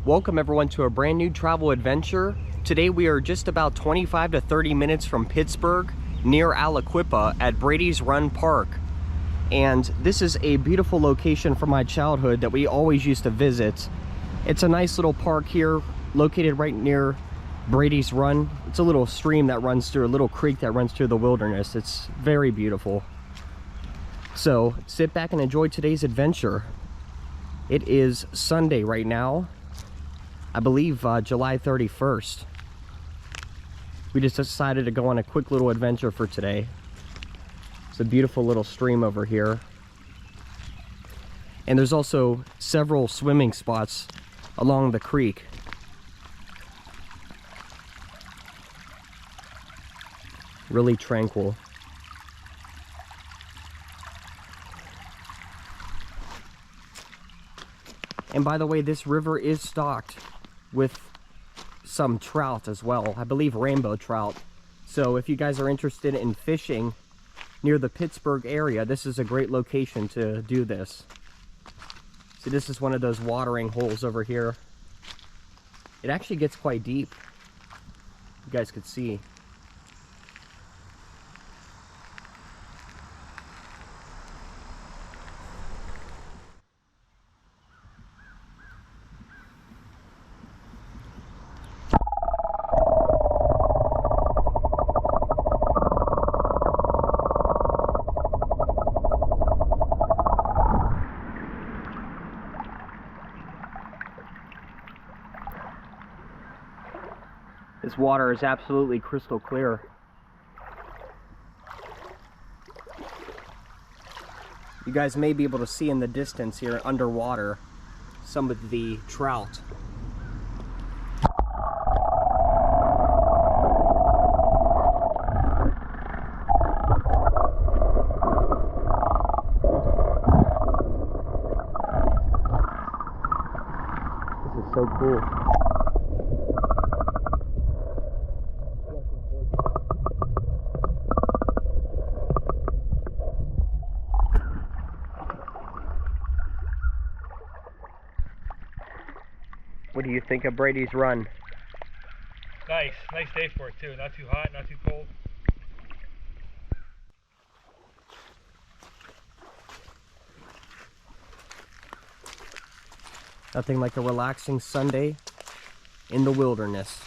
Welcome everyone to a brand new travel adventure. Today we are just about 25 to 30 minutes from Pittsburgh, near Aliquippa at Brady's Run Park. And this is a beautiful location from my childhood that we always used to visit. It's a nice little park here, located right near Brady's Run. It's a little stream that runs through, a little creek that runs through the wilderness. It's very beautiful. So sit back and enjoy today's adventure. It is Sunday right now, I believe July 31st. We just decided to go on a quick little adventure for today. It's a beautiful little stream over here. And there's also several swimming spots along the creek. Really tranquil. And by the way, this river is stocked with some trout as well. I believe rainbow trout. So if you guys are interested in fishing near the Pittsburgh area, this is a great location to do this. See, this is one of those watering holes over here. It actually gets quite deep. You guys could see. This water is absolutely crystal clear. You guys may be able to see in the distance here underwater some of the trout. This is so cool. What do you think of Brady's Run? Nice day for it too. Not too hot, not too cold. Nothing like a relaxing Sunday in the wilderness.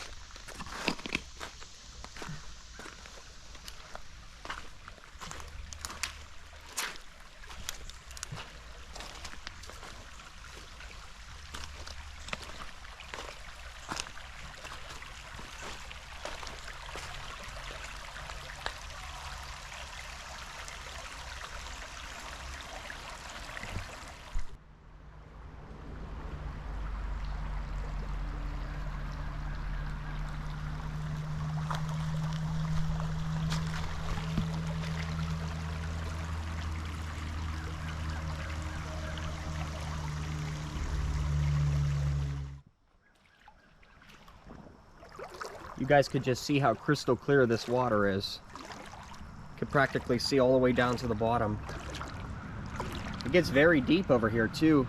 You guys could just see how crystal clear this water is. You could practically see all the way down to the bottom. It gets very deep over here too.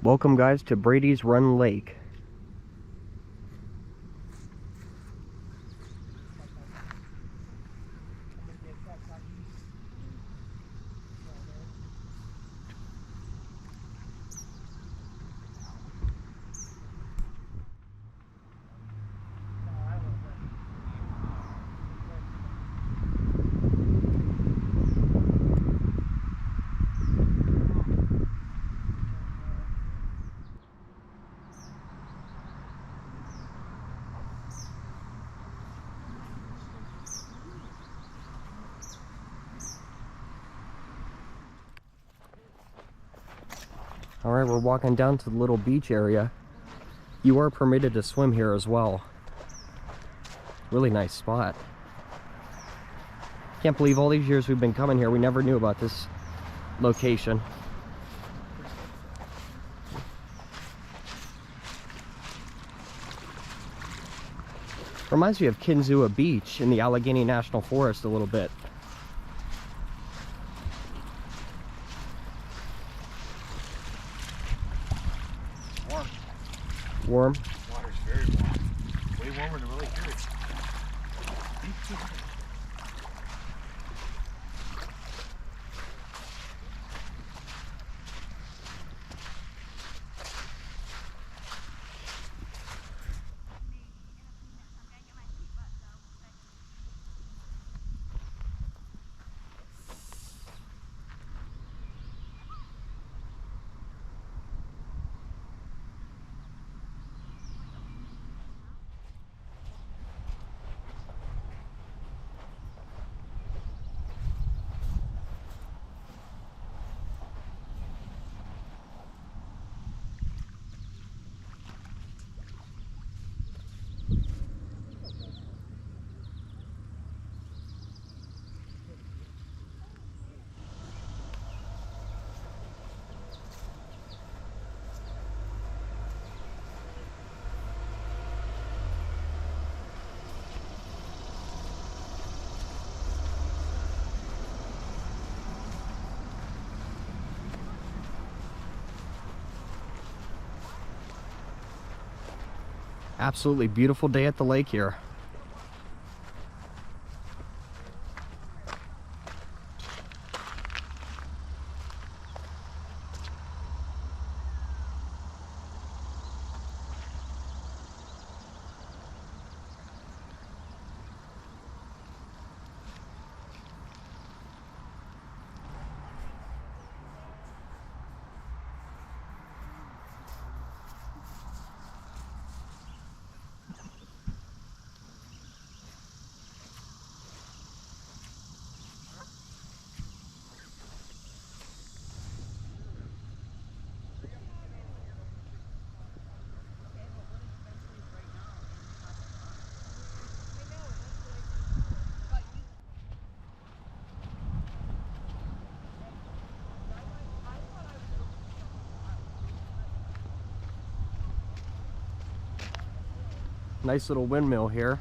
Welcome guys to Brady's Run Lake. All right, we're walking down to the little beach area. You are permitted to swim here as well. Really nice spot. Can't believe all these years we've been coming here, we never knew about this location. Reminds me of Kinzua Beach in the Allegheny National Forest a little bit. Warm. Warm? Water's very warm. Way warmer than really here. Absolutely beautiful day at the lake here. Nice little windmill here.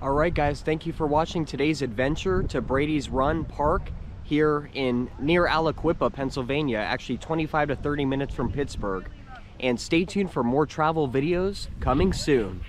Alright guys, thank you for watching today's adventure to Brady's Run Park here in near Aliquippa, Pennsylvania, actually 25 to 30 minutes from Pittsburgh. And stay tuned for more travel videos coming soon.